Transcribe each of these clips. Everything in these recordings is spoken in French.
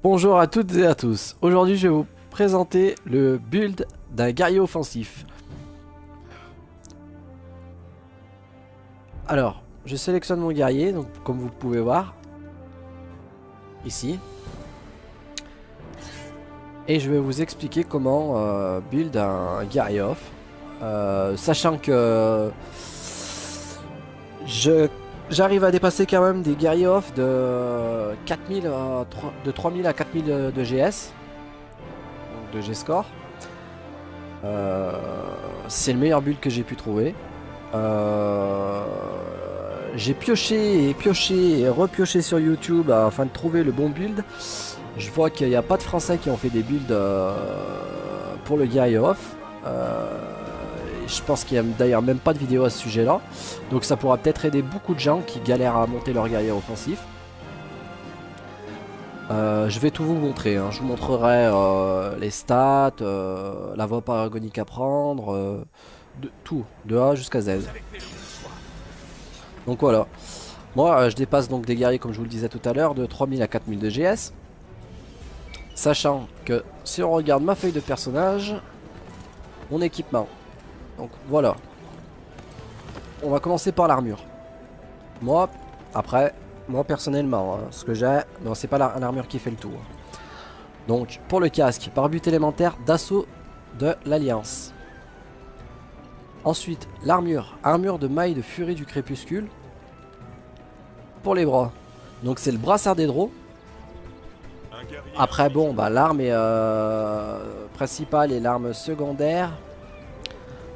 Bonjour à toutes et à tous. Aujourd'hui, je vais vous présenter le build d'un guerrier offensif. Alors, je sélectionne mon guerrier, donc comme vous pouvez voir ici, et je vais vous expliquer comment build un guerrier off, sachant que j'arrive à dépasser quand même des guerriers off de 4000 de 3000 à 4000 de GS, donc de G-score. C'est le meilleur build que j'ai pu trouver. J'ai pioché et pioché et repioché sur YouTube afin de trouver le bon build. Je vois qu'il n'y a pas de Français qui ont fait des builds pour le guerrier off. Je pense qu'il n'y a d'ailleurs même pas de vidéo à ce sujet là. Donc ça pourra peut-être aider beaucoup de gens qui galèrent à monter leur guerrier offensif. Je vais tout vous montrer, hein. Je vous montrerai les stats, la voie paragonique à prendre, tout, de A jusqu'à Z. Donc voilà, moi je dépasse donc des guerriers comme je vous le disais tout à l'heure de 3000 à 4000 de GS. Sachant que si on regarde ma feuille de personnage, mon équipement, donc voilà, on va commencer par l'armure. Moi, après, moi personnellement, hein, ce que j'ai, non c'est pas l'armure qui fait le tour. Donc pour le casque, barbute élémentaire d'assaut de l'Alliance. Ensuite, l'armure, armure de maille de furie du crépuscule. Pour les bras, donc c'est le brassard des drôles. Après bon, bah l'arme est principale et l'arme secondaire.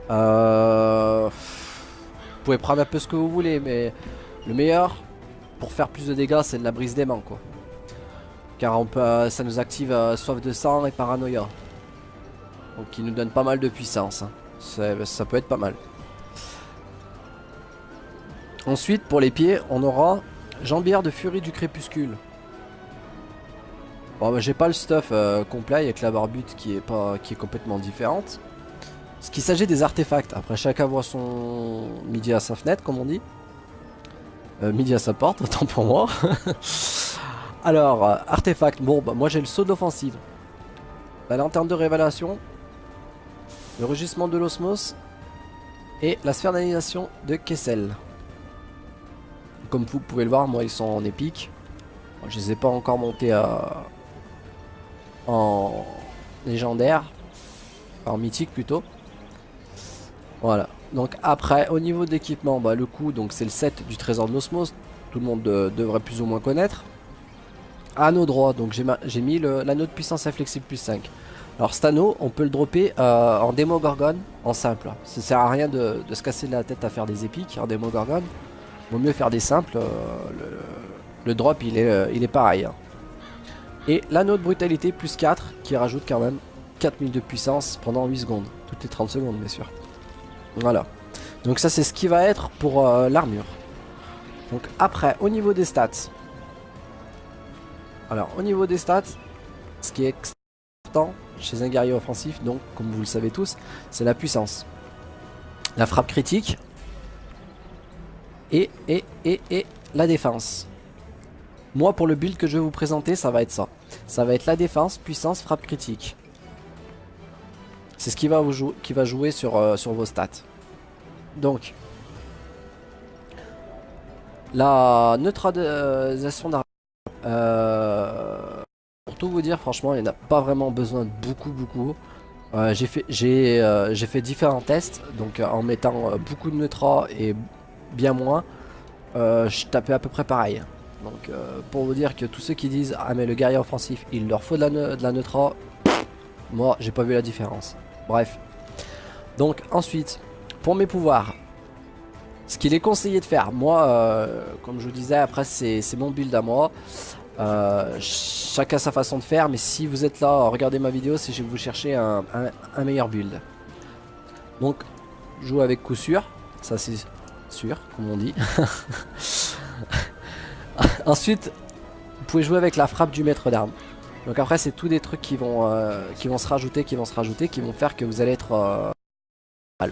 Vous pouvez prendre un peu ce que vous voulez, mais le meilleur pour faire plus de dégâts, c'est de la brise d'aimant quoi. Car on peut, ça nous active soif de sang et paranoïa. Donc qui nous donne pas mal de puissance, hein. Ça peut être pas mal. Ensuite pour les pieds, on aura jambière de furie du crépuscule. Bon bah, j'ai pas le stuff complet avec la barbute qui est complètement différente. Ce qu'il s'agit des artefacts. Après chacun voit son midi à sa fenêtre comme on dit. Midi à sa porte, autant pour moi. Alors artefact, bon bah moi j'ai le saut d'offensive, la lanterne de révélation, le rugissement de l'osmos et la sphère d'annihilation de Kessel. Comme vous pouvez le voir, moi ils sont en épique. Moi, je les ai pas encore montés en légendaire, en mythique plutôt. Voilà. Donc après, au niveau d'équipement, bah, le coup, donc c'est le set du trésor de l'osmose. Tout le monde devrait plus ou moins connaître. Anneau droit, donc j'ai mis l'anneau de puissance inflexible plus 5. Alors cet anneau, on peut le dropper en démo gorgone, en simple. Ça sert à rien de se casser la tête à faire des épiques en démo gorgone. Vaut mieux faire des simples. Le drop, il est pareil, hein. Et l'anneau de brutalité plus 4 qui rajoute quand même 4000 de puissance pendant 8 secondes. Toutes les 30 secondes bien sûr. Voilà. Donc ça c'est ce qui va être pour l'armure. Donc après au niveau des stats. Alors au niveau des stats, ce qui est important chez un guerrier offensif, donc comme vous le savez tous, c'est la puissance. La frappe critique. Et la défense. Moi pour le build que je vais vous présenter ça va être ça. Ça va être la défense, puissance, frappe critique. C'est ce qui va jouer sur, sur vos stats. Donc la neutralisation d'armure, pour tout vous dire franchement il n'y en a pas vraiment besoin de beaucoup. J'ai fait différents tests. Donc en mettant beaucoup de neutra et bien moins, je tapais à peu près pareil. Donc pour vous dire que tous ceux qui disent ah mais le guerrier offensif il leur faut de la neutra, moi j'ai pas vu la différence. Bref. Donc ensuite pour mes pouvoirs, ce qu'il est conseillé de faire, moi comme je vous disais après c'est mon build à moi. Chacun sa façon de faire, mais si vous êtes là regardez ma vidéo si vous cherchez un meilleur build. Donc joue avec coup sûr, ça c'est sûr comme on dit. Ensuite, vous pouvez jouer avec la frappe du maître d'armes. Donc après, c'est tous des trucs qui vont se rajouter, qui vont faire que vous allez être mal.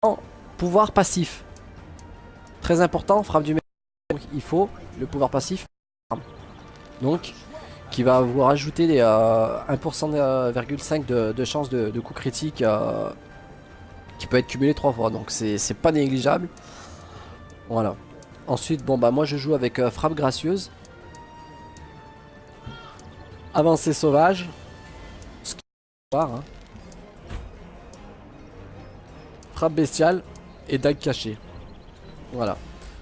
En pouvoir passif, très important, frappe du maître d'armes. Il faut le pouvoir passif. Donc, qui va vous rajouter les 1,5% de chance de coup critique qui peut être cumulé 3 fois. Donc c'est pas négligeable. Voilà. Ensuite, bon bah moi je joue avec frappe gracieuse. Avancée sauvage. Ce qui est rare, hein. Frappe bestiale et dague cachée. Voilà.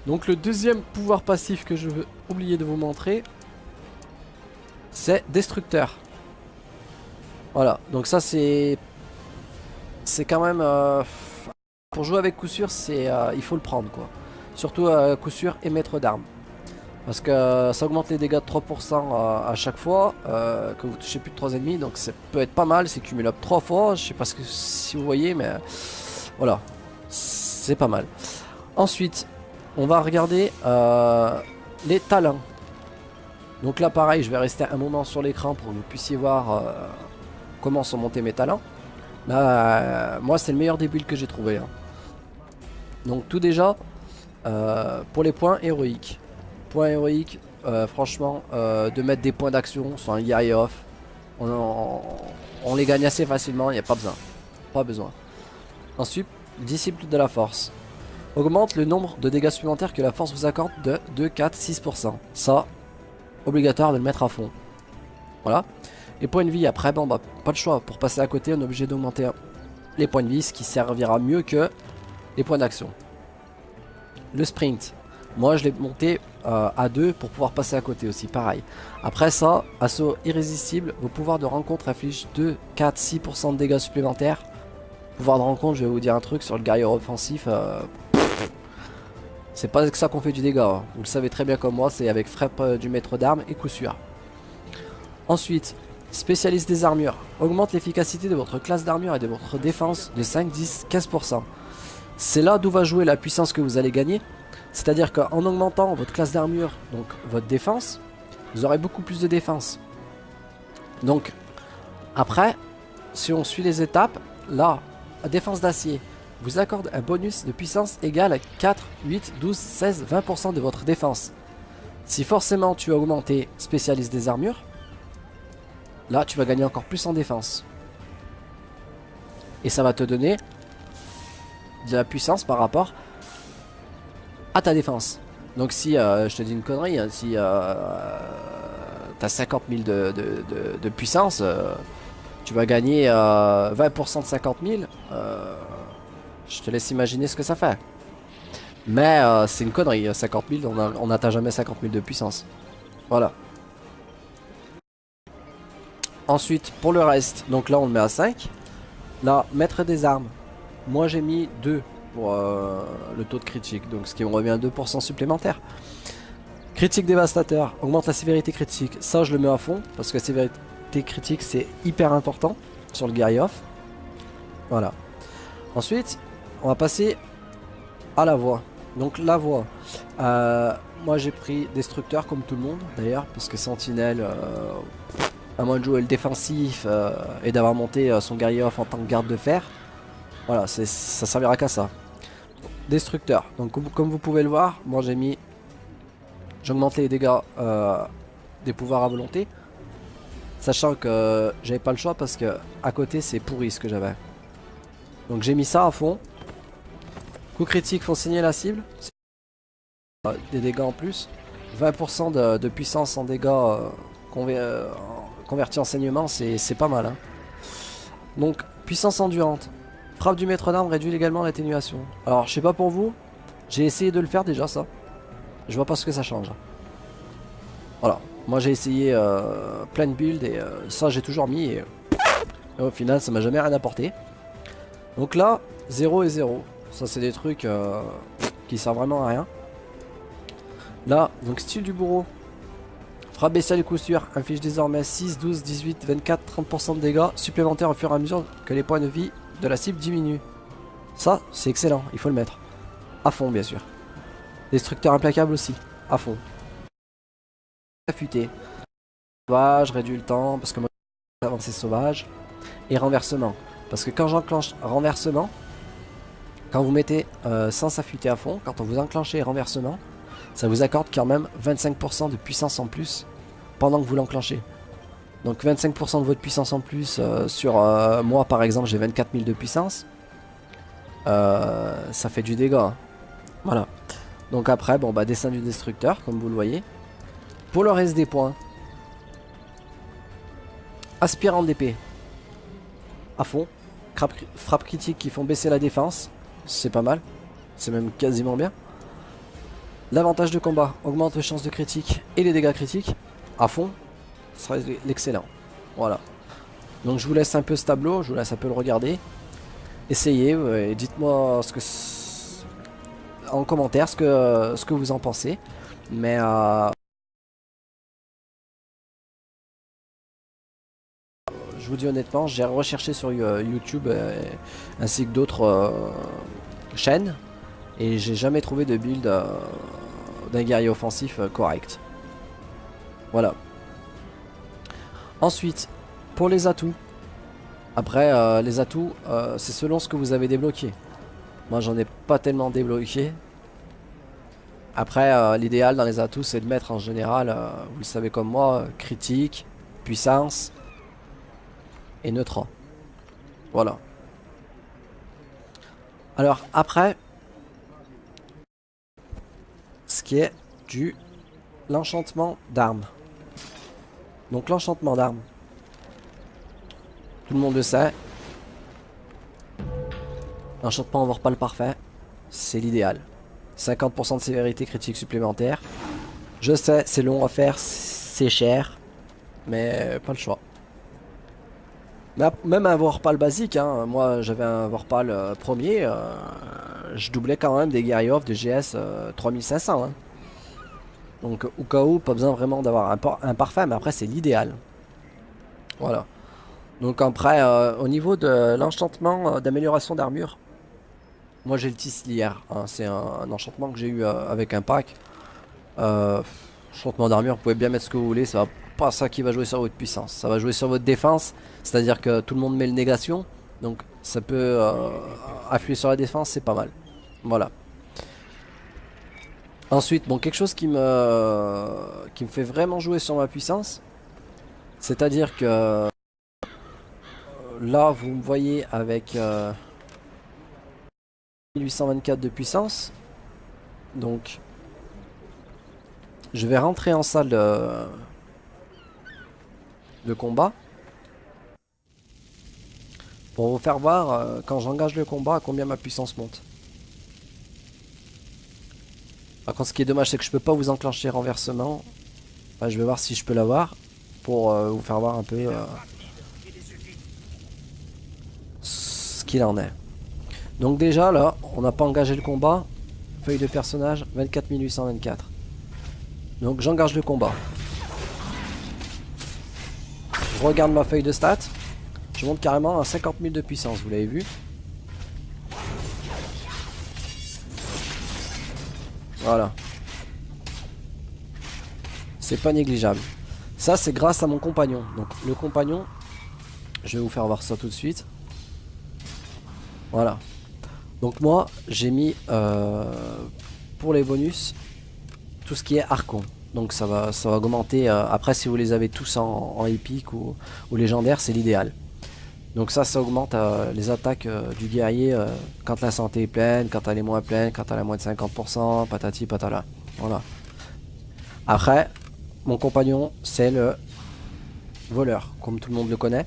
Donc le deuxième pouvoir passif que je veux oublier de vous montrer, c'est destructeur. Voilà. Donc ça c'est quand même pour jouer avec coup sûr, c'est il faut le prendre quoi. Surtout coup sûr et maître d'armes. Parce que ça augmente les dégâts de 3% à chaque fois que vous touchez plus de 3 ennemis. Donc ça peut être pas mal, c'est cumulable 3 fois. Je sais pas si vous voyez, mais voilà. C'est pas mal. Ensuite, on va regarder les talents. Donc là pareil, je vais rester un moment sur l'écran pour que vous puissiez voir comment sont montés mes talents. Là, moi c'est le meilleur des builds que j'ai trouvé. Hein. Donc tout déjà, pour les points héroïques. Points héroïques, franchement, de mettre des points d'action sur un guerrier off, on les gagne assez facilement, il n'y a pas besoin. Pas besoin. Ensuite, disciple de la force. Augmente le nombre de dégâts supplémentaires que la force vous accorde de 2, 4, 6%. Ça, obligatoire de le mettre à fond. Voilà. Les points de vie, après, bon, bah, pas de choix. Pour passer à côté, on est obligé d'augmenter les points de vie, ce qui servira mieux que les points d'action. Le sprint. Moi, je l'ai monté à 2 pour pouvoir passer à côté aussi, pareil. Après ça, assaut irrésistible. Vos pouvoirs de rencontre affichent 2, 4, 6% de dégâts supplémentaires. Pouvoir de rencontre, je vais vous dire un truc sur le guerrier offensif. C'est pas que ça qu'on fait du dégât. Hein. Vous le savez très bien comme moi, c'est avec frappe du maître d'armes et coup sûr. Ensuite, spécialiste des armures. Augmente l'efficacité de votre classe d'armure et de votre défense de 5, 10, 15%. C'est là d'où va jouer la puissance que vous allez gagner. C'est-à-dire qu'en augmentant votre classe d'armure, donc votre défense, vous aurez beaucoup plus de défense. Donc, après, si on suit les étapes, là, la défense d'acier vous accorde un bonus de puissance égal à 4, 8, 12, 16, 20% de votre défense. Si forcément tu as augmenté spécialiste des armures, là tu vas gagner encore plus en défense. Et ça va te donner de la puissance par rapport à ta défense. Donc si, je te dis une connerie, hein, si tu as 50 000 de puissance, tu vas gagner 20% de 50 000. Je te laisse imaginer ce que ça fait. Mais c'est une connerie, 50 000, on n'atteint jamais 50 000 de puissance. Voilà. Ensuite, pour le reste, donc là on le met à 5. Là, maître des armes. Moi j'ai mis 2 pour le taux de critique, donc ce qui me revient à 2% supplémentaire. Critique dévastateur, augmente la sévérité critique. Ça je le mets à fond, parce que la sévérité critique c'est hyper important sur le guerrier off. Voilà. Ensuite, on va passer à la voix. Donc la voix, moi j'ai pris destructeur comme tout le monde d'ailleurs, parce que sentinelle, à moins de jouer le défensif et d'avoir monté son guerrier off en tant que garde de fer, voilà, ça servira qu'à ça. Destructeur, donc comme vous pouvez le voir, moi j'ai augmenté les dégâts des pouvoirs à volonté, sachant que j'avais pas le choix parce que à côté c'est pourri ce que j'avais. Donc j'ai mis ça à fond. Coup critique font saigner la cible. Des dégâts en plus. 20% de puissance en dégâts convertis en saignement, c'est pas mal. Hein. Donc puissance endurante. Frappe du maître d'armes réduit également l'atténuation. Alors je sais pas pour vous. J'ai essayé de le faire déjà ça. Je vois pas ce que ça change. Voilà. Moi j'ai essayé plein de builds et ça j'ai toujours mis. Et au final ça m'a jamais rien apporté. Donc là, 0 et 0. Ça c'est des trucs qui servent vraiment à rien. Là, donc style du bourreau. Frappe bestiale et coup sûr. Inflige désormais 6, 12, 18, 24, 30% de dégâts supplémentaires au fur et à mesure que les points de vie de la cible diminuent. Ça, c'est excellent. Il faut le mettre. À fond, bien sûr. Destructeur implacable aussi. À fond. Affûté. Sauvage, réduit le temps. Parce que moi, avancée sauvage. Et renversement. Parce que quand j'enclenche renversement, quand vous mettez sens affûté à fond, quand on vous enclenchez renversement, ça vous accorde quand même 25% de puissance en plus pendant que vous l'enclenchez. Donc 25% de votre puissance en plus sur moi par exemple j'ai 24 000 de puissance. Ça fait du dégât. Hein. Voilà. Donc après, bon bah dessin du destructeur comme vous le voyez. Pour le reste des points. Aspirant d'épée. À fond. Frappe critique qui font baisser la défense. C'est pas mal. C'est même quasiment bien. L'avantage de combat augmente les chances de critique et les dégâts critiques. À fond. Ce serait l'excellent. Voilà. Donc je vous laisse un peu ce tableau. Je vous laisse un peu le regarder. Essayez et dites-moi ce que en commentaire ce que vous en pensez. Mais je vous dis honnêtement, j'ai recherché sur YouTube ainsi que d'autres chaînes et j'ai jamais trouvé de build d'un guerrier offensif correct. Voilà. Ensuite, pour les atouts. Après, les atouts, c'est selon ce que vous avez débloqué. Moi, j'en ai pas tellement débloqué. Après, l'idéal dans les atouts, c'est de mettre en général, vous le savez comme moi, critique, puissance et neutre. Voilà. Alors après, ce qui est du l'enchantement d'armes. Donc l'enchantement d'armes, tout le monde le sait. L'enchantement Vorpal parfait, c'est l'idéal. 50% de sévérité critique supplémentaire. Je sais, c'est long à faire, c'est cher, mais pas le choix. Même un Vorpal basique, hein, moi j'avais un Vorpal premier, je doublais quand même des guerriers off de GS 3500. Hein. Donc au cas où, pas besoin vraiment d'avoir un parfait, mais après c'est l'idéal. Voilà. Donc après, au niveau de l'enchantement d'amélioration d'armure, moi j'ai le Tislière, hein, c'est un enchantement que j'ai eu avec un pack. Enchantement d'armure, vous pouvez bien mettre ce que vous voulez, ça va pas ça qui va jouer sur votre puissance, ça va jouer sur votre défense, c'est à dire que tout le monde met le négation, donc ça peut affluer sur la défense, c'est pas mal. Voilà. Ensuite, bon, quelque chose qui me fait vraiment jouer sur ma puissance, c'est à dire que là vous me voyez avec 1824 de puissance, donc je vais rentrer en salle de combat pour vous faire voir quand j'engage le combat à combien ma puissance monte. Par contre, ce qui est dommage, c'est que je peux pas vous enclencher renversement. Enfin, je vais voir si je peux l'avoir pour vous faire voir un peu ce qu'il en est. Donc déjà là, on n'a pas engagé le combat. Feuille de personnage 24 824. Donc j'engage le combat. Je regarde ma feuille de stats. Je monte carrément à 50 000 de puissance, vous l'avez vu. Voilà. C'est pas négligeable. Ça c'est grâce à mon compagnon. Donc le compagnon, je vais vous faire voir ça tout de suite. Voilà. Donc moi j'ai mis pour les bonus tout ce qui est Archon. Donc ça va augmenter. Après si vous les avez tous en épique ou légendaire, c'est l'idéal. Donc ça augmente les attaques du guerrier quand la santé est pleine, quand elle est moins pleine, quand elle a moins de 50%, patati patala. Voilà. Après, mon compagnon, c'est le voleur, comme tout le monde le connaît.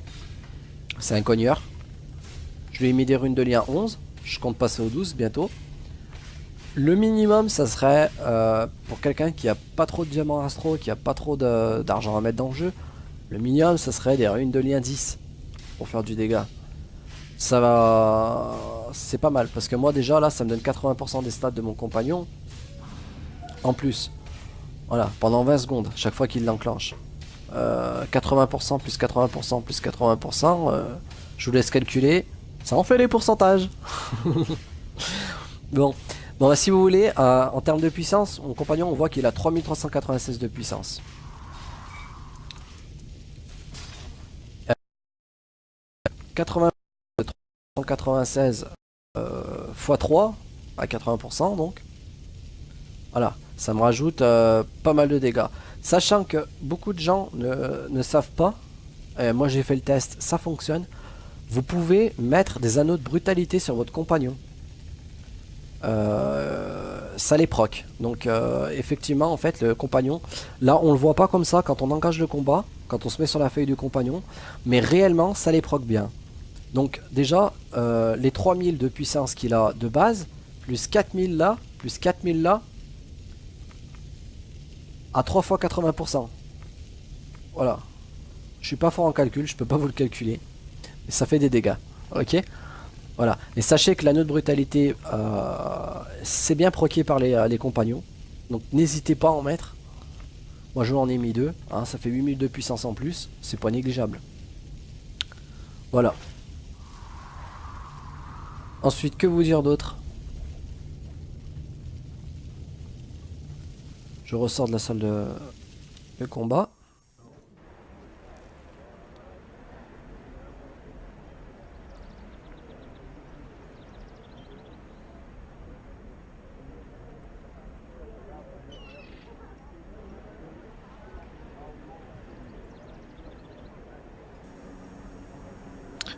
C'est un cogneur. Je lui ai mis des runes de lien 11. Je compte passer au 12 bientôt. Le minimum, ça serait pour quelqu'un qui a pas trop de diamants astro, qui a pas trop d'argent à mettre dans le jeu. Le minimum, ça serait des runes de lien 10 pour faire du dégât. Ça va, c'est pas mal parce que moi déjà là, ça me donne 80% des stats de mon compagnon. En plus, voilà, pendant 20 secondes, chaque fois qu'il l'enclenche. 80% plus 80% plus 80%. Je vous laisse calculer. Ça en fait les pourcentages. Bon. Bon bah, si vous voulez, en termes de puissance, mon compagnon on voit qu'il a 3396 de puissance. 396 x 3 à 80% donc. Voilà, ça me rajoute pas mal de dégâts. Sachant que beaucoup de gens ne savent pas moi j'ai fait le test, ça fonctionne. Vous pouvez mettre des anneaux de brutalité sur votre compagnon. Ça les proc. Donc effectivement en fait le compagnon, là on le voit pas comme ça quand on engage le combat, quand on se met sur la feuille du compagnon, mais réellement ça les proc bien. Donc déjà les 3000 de puissance qu'il a de base, plus 4000 là, plus 4000 là, à 3 fois 80%. Voilà. Je suis pas fort en calcul, je peux pas vous le calculer. Mais ça fait des dégâts. Ok. Voilà. Et sachez que l'anneau de brutalité, c'est bien proqué par les compagnons. Donc n'hésitez pas à en mettre. Moi je en ai mis 2. Hein, ça fait 8000 de puissance en plus. C'est pas négligeable. Voilà. Ensuite, que vous dire d'autre? Je ressors de la salle de combat.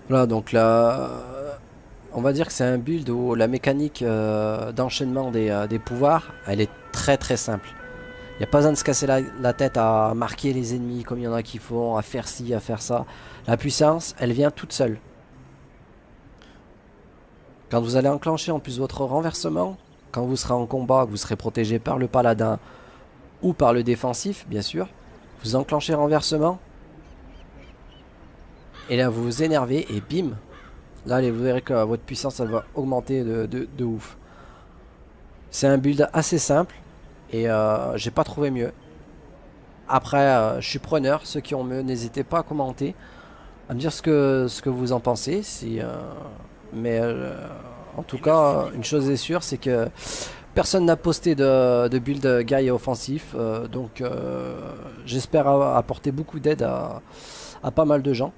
Voilà, donc là, on va dire que c'est un build où la mécanique d'enchaînement des pouvoirs, elle est très très simple. Il n'y a pas besoin de se casser la tête à marquer les ennemis comme il y en a qui font, à faire ci, à faire ça. La puissance, elle vient toute seule. Quand vous allez enclencher en plus votre renversement, quand vous serez en combat, vous serez protégé par le paladin ou par le défensif, bien sûr. Vous enclenchez renversement. Et là, vous vous énervez et bim. Là, allez, vous verrez que votre puissance, elle va augmenter de ouf. C'est un build assez simple. Et j'ai pas trouvé mieux. Après, je suis preneur. Ceux qui ont mieux, n'hésitez pas à commenter. À me dire ce que vous en pensez. Mais en tout cas, une chose est sûre, c'est que personne n'a posté de build guy offensif. Donc j'espère apporter beaucoup d'aide à pas mal de gens.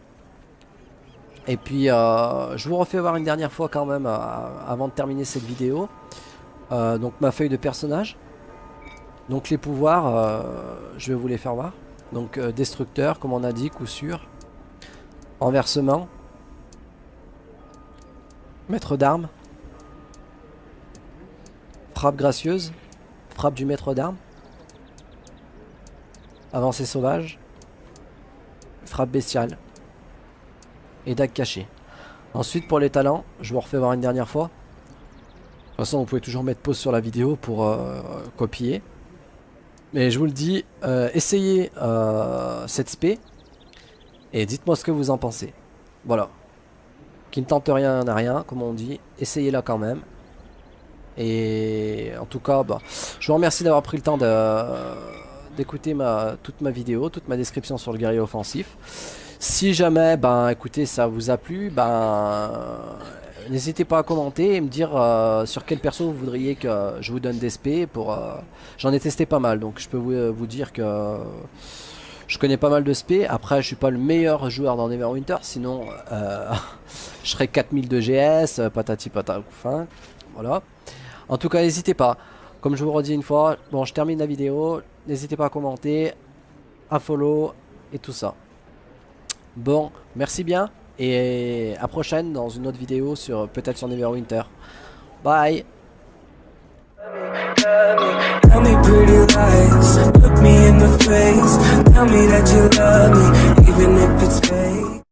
Et puis je vous refais voir une dernière fois quand même avant de terminer cette vidéo. Donc ma feuille de personnage. Donc les pouvoirs, je vais vous les faire voir. Donc destructeur, comme on a dit, coup sûr. Renversement. Maître d'armes. Frappe gracieuse. Frappe du maître d'armes. Avancée sauvage. Frappe bestiale. Et dague cachée. Ensuite pour les talents, je vous refais voir une dernière fois. De toute façon vous pouvez toujours mettre pause sur la vidéo pour copier. Mais je vous le dis, essayez cette spé et dites-moi ce que vous en pensez. Voilà. Qui ne tente rien n'a rien, comme on dit. Essayez-la quand même. Et en tout cas, bah, je vous remercie d'avoir pris le temps d'écouter toute ma vidéo, toute ma description sur le guerrier offensif. Si jamais, ben, écoutez, ça vous a plu, ben, n'hésitez pas à commenter et me dire sur quel perso vous voudriez que je vous donne des SP pour. J'en ai testé pas mal, donc je peux vous dire que je connais pas mal de SP. Après, je suis pas le meilleur joueur dans Neverwinter, sinon je serais 4000 de GS, patati patata, voilà. En tout cas, n'hésitez pas. Comme je vous redis une fois, bon, je termine la vidéo. N'hésitez pas à commenter, à follow et tout ça. Bon, merci bien et à prochaine dans une autre vidéo sur peut-être sur Neverwinter. Bye. Tell me pretty lies, look me in the face, tell me that you love me, even if it's fake.